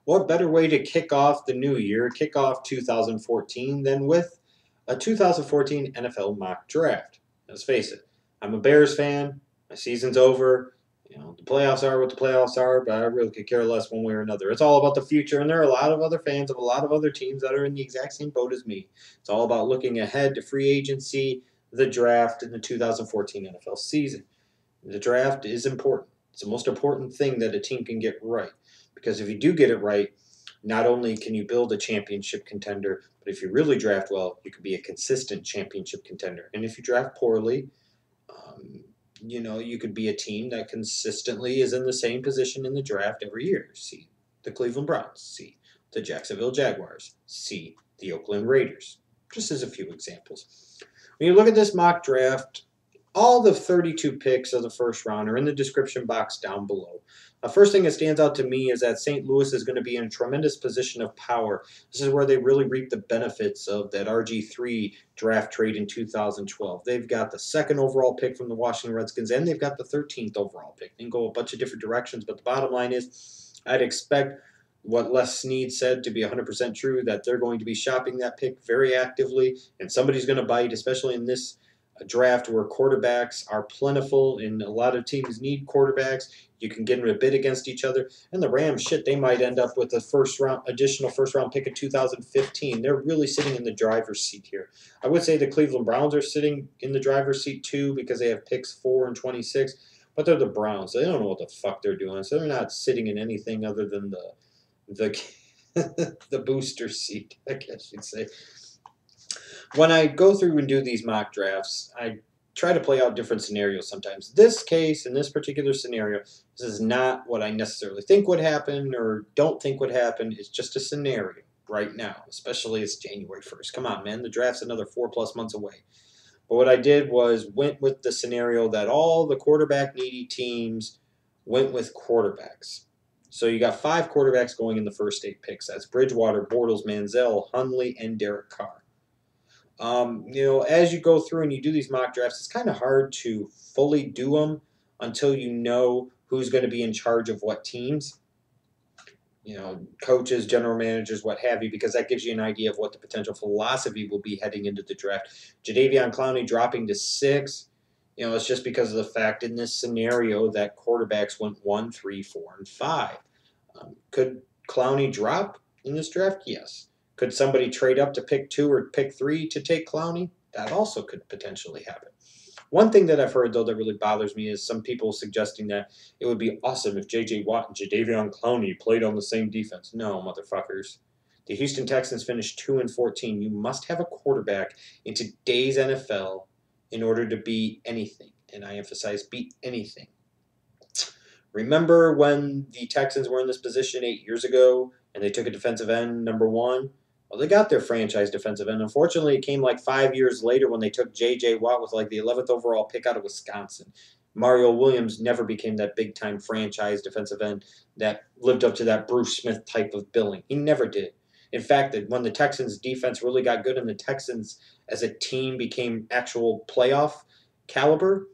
What better way to kick off the new year, kick off 2014, than with a 2014 NFL mock draft? Let's face it, I'm a Bears fan. My season's over. You know, the playoffs are what the playoffs are, but I really could care less one way or another. It's all about the future, and there are a lot of other fans of a lot of other teams that are in the exact same boat as me. It's all about looking ahead to free agency, the draft, and the 2014 NFL season. The draft is important. It's the most important thing that a team can get right. Because if you do get it right, not only can you build a championship contender, but if you really draft well, you can be a consistent championship contender. And if you draft poorly, you could be a team that consistently is in the same position in the draft every year. See the Cleveland Browns. See the Jacksonville Jaguars. See the Oakland Raiders. Just as a few examples. When you look at this mock draft, all the 32 picks of the first round are in the description box down below. The first thing that stands out to me is that St. Louis is going to be in a tremendous position of power. This is where they really reap the benefits of that RG3 draft trade in 2012. They've got the second overall pick from the Washington Redskins, and they've got the 13th overall pick. They can go a bunch of different directions, but the bottom line is I'd expect what Les Snead said to be 100% true, that they're going to be shopping that pick very actively, and somebody's going to bite, especially in this draft where quarterbacks are plentiful and a lot of teams need quarterbacks. You can get them to bid against each other. And the Rams, they might end up with a additional first round pick in 2015. They're really sitting in the driver's seat here. I would say the Cleveland Browns are sitting in the driver's seat too because they have picks 4 and 26. But they're the Browns. They don't know what the fuck they're doing. So they're not sitting in anything other than the the booster seat, I guess you'd say. When I go through and do these mock drafts, I try to play out different scenarios sometimes. This case, in this particular scenario, this is not what I necessarily think would happen or don't think would happen. It's just a scenario right now, especially it's January 1st. Come on, man. The draft's another 4+ months away. But what I did was went with the scenario that all the quarterback-needy teams went with quarterbacks. So you got 5 quarterbacks going in the first 8 picks. That's Bridgewater, Bortles, Manziel, Hundley, and Derek Carr. As you go through and you do these mock drafts, it's kind of hard to fully do them until you know who's going to be in charge of what teams. Coaches, general managers, what have you, because that gives you an idea of what the potential philosophy will be heading into the draft. JaDeveon Clowney dropping to 6, it's just because of the fact in this scenario that quarterbacks went 1, 3, 4, and 5. Could Clowney drop in this draft? Yes. Could somebody trade up to pick 2 or pick 3 to take Clowney? That also could potentially happen. One thing that I've heard, though, that really bothers me is some people suggesting that it would be awesome if J.J. Watt and JaDeveon Clowney played on the same defense. No, motherfuckers. The Houston Texans finished 2-14. You must have a quarterback in today's NFL in order to beat anything. And I emphasize beat anything. Remember when the Texans were in this position 8 years ago and they took a defensive end, number 1? Well, they got their franchise defensive end. Unfortunately, it came like 5 years later when they took J.J. Watt with like the 11th overall pick out of Wisconsin. Mario Williams never became that big-time franchise defensive end that lived up to that Bruce Smith type of billing. He never did. In fact, when the Texans' defense really got good and the Texans as a team became actual playoff caliber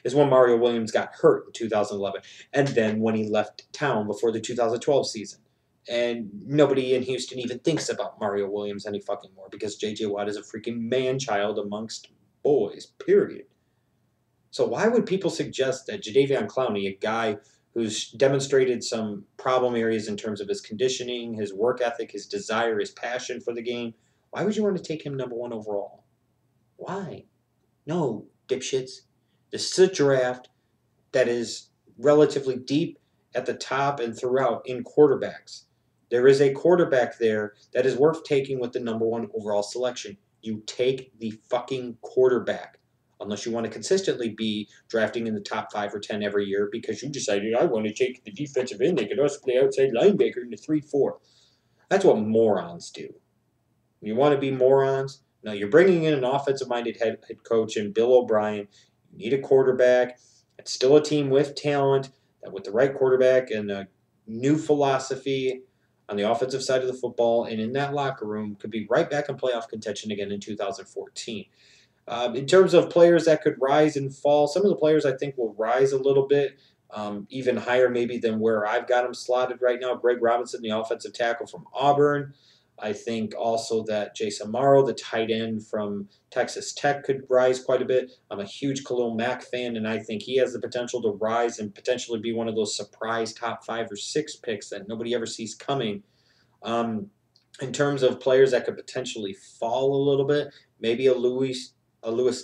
is when Mario Williams got hurt in 2011. And then when he left town before the 2012 season. And nobody in Houston even thinks about Mario Williams any fucking more because J.J. Watt is a freaking man-child amongst boys, period. So why would people suggest that JaDeveon Clowney, a guy who's demonstrated some problem areas in terms of his conditioning, his work ethic, his desire, his passion for the game, why would you want to take him number 1 overall? Why? No, dipshits. This is a draft that is relatively deep at the top and throughout in quarterbacks. There is a quarterback there that is worth taking with the number 1 overall selection. You take the fucking quarterback. Unless you want to consistently be drafting in the top 5 or 10 every year because you decided, I want to take the defensive end. They could also play outside linebacker in the 3-4. That's what morons do. You want to be morons? No, you're bringing in an offensive-minded head coach and Bill O'Brien. You need a quarterback. It's still a team with talent, that with the right quarterback and a new philosophy on the offensive side of the football and in that locker room could be right back in playoff contention again in 2014. In terms of players that could rise and fall, some of the players I think will rise a little bit. even higher maybe than where I've got him slotted right now. Greg Robinson, the offensive tackle from Auburn. I think also that Jace Amaro, the tight end from Texas Tech, could rise quite a bit. I'm a huge Khalil Mack fan, and I think he has the potential to rise and potentially be one of those surprise top 5 or 6 picks that nobody ever sees coming. Um, in terms of players that could potentially fall a little bit, maybe a Louis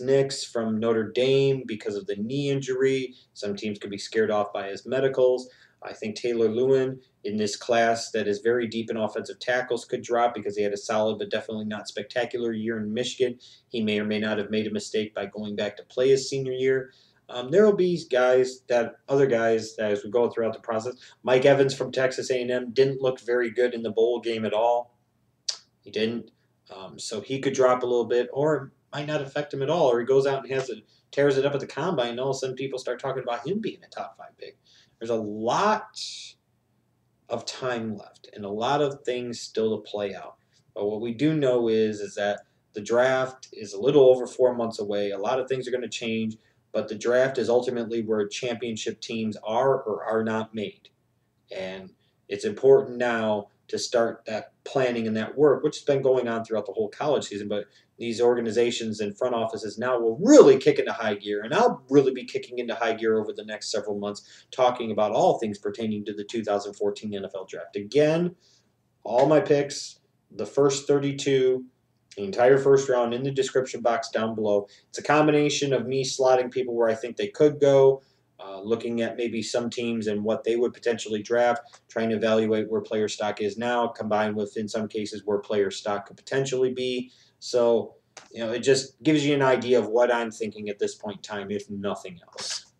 Nix from Notre Dame because of the knee injury. Some teams could be scared off by his medicals. I think Taylor Lewin in this class that is very deep in offensive tackles could drop because he had a solid but definitely not spectacular year in Michigan. He may or may not have made a mistake by going back to play his senior year. There will be other guys that as we go throughout the process. Mike Evans from Texas A&M didn't look very good in the bowl game at all. He didn't. So he could drop a little bit, or it might not affect him at all, or he goes out and tears it up at the combine, and all of a sudden people start talking about him being a top 5 pick. There's a lot of time left and a lot of things still to play out. But what we do know is that the draft is a little over 4 months away. A lot of things are going to change, but the draft is ultimately where championship teams are or are not made. And it's important now to start that planning and that work, which has been going on throughout the whole college season. But these organizations and front offices now will really kick into high gear. And I'll really be kicking into high gear over the next several months, talking about all things pertaining to the 2014 NFL Draft. Again, all my picks, the first 32, the entire first round in the description box down below. It's a combination of me slotting people where I think they could go, looking at maybe some teams and what they would potentially draft, trying to evaluate where player stock is now, combined with, in some cases, where player stock could potentially be. So, it just gives you an idea of what I'm thinking at this point in time, if nothing else.